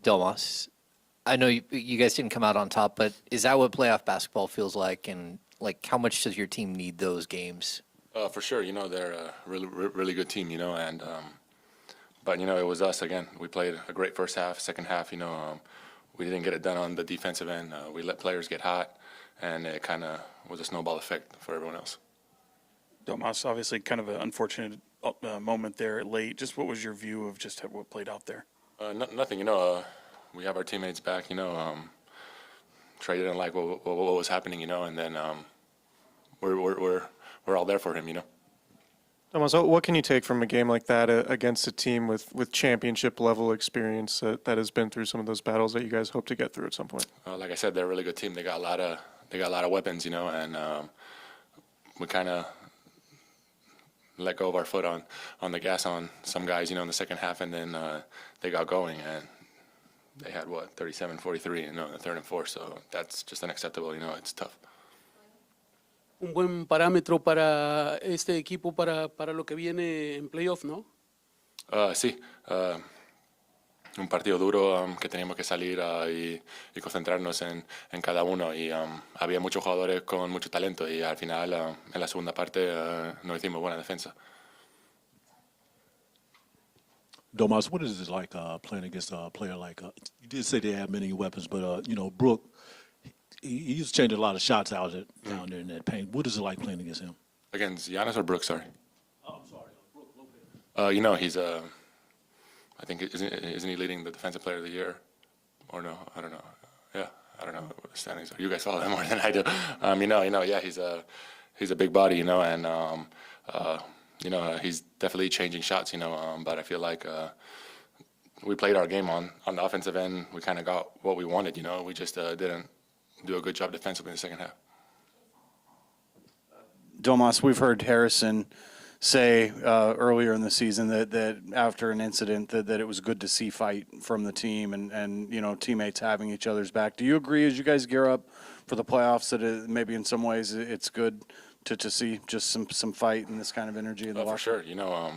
Domas, I know you guys didn't come out on top, but is that what playoff basketball feels like? And like, how much does your team need those games? For sure, they're a really good team, and but it was us again. We played a great first half. Second half, we didn't get it done on the defensive end. We let players get hot, and it kind of was a snowball effect for everyone else. Domas, obviously kind of an unfortunate moment there late. Just what was your view of just what played out there? Nothing, we have our teammates back, Trey didn't like what was happening, and then we're all there for him, Thomas, what can you take from a game like that against a team with championship level experience that has been through some of those battles that you guys hope to get through at some point? Like I said, they're a really good team. They got a lot of weapons, and we kind of let go of our foot on the gas on some guys, in the second half, and then they got going, and they had 37-43, in the third and fourth. So that's just unacceptable. It's tough. Un buen parámetro para este equipo para lo que viene en playoff, ¿no? Sí, un partido duro que teníamos que salir y concentrarnos en cada uno. Y había muchos jugadores con mucho talento y al final, en la segunda parte, no hicimos buena defensa. Domas, what is it like playing against a player like you did say they have many weapons, but Brook, he's changing a lot of shots down there in that paint. What is it like playing against him? Against Giannis or Brook, sorry? Oh, I'm sorry, Brook Lopez. He's I think isn't he leading the defensive player of the year? Or no? I don't know. Yeah, I don't know what the standings are. You guys follow him more than I do. Yeah, he's a big body, and he's definitely changing shots, but I feel like we played our game on the offensive end. We kind of got what we wanted, we just didn't do a good job defensively in the second half. Domas, we've heard Harrison say earlier in the season that after an incident that it was good to see fight from the team and teammates having each other's back. Do you agree as you guys gear up for the playoffs that maybe in some ways it's good to see just some fight and this kind of energy in the locker room? For sure.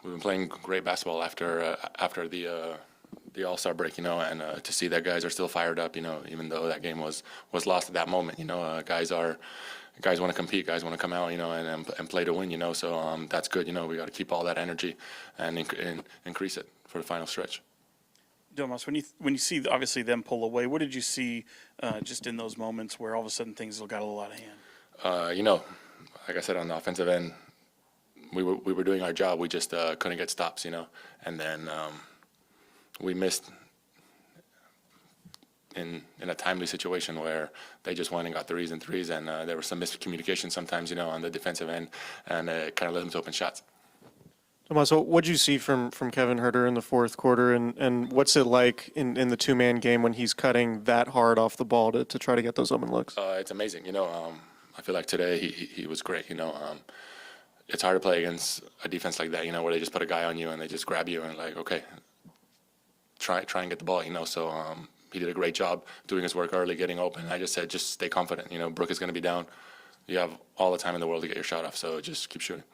We've been playing great basketball after the All-Star break, and to see that guys are still fired up, even though that game was lost at that moment, guys want to compete, guys want to come out, and play to win, so that's good, we got to keep all that energy and increase it for the final stretch. Domas, when you see obviously them pull away, what did you see just in those moments where all of a sudden things got a little out of hand? Like I said, on the offensive end, we were doing our job. We just couldn't get stops, and then we missed in a timely situation where they just went and got threes, and there was some miscommunication sometimes, on the defensive end, and it kind of led them to open shots. Tomas, what did you see from Kevin Huerter in the fourth quarter, and what's it like in the two-man game when he's cutting that hard off the ball to try to get those open looks? It's amazing. I feel like today he was great. It's hard to play against a defense like that, where they just put a guy on you and they just grab you and like, okay, try and get the ball, So he did a great job doing his work early, getting open. I just said, just stay confident. Brook is going to be down. You have all the time in the world to get your shot off, so just keep shooting.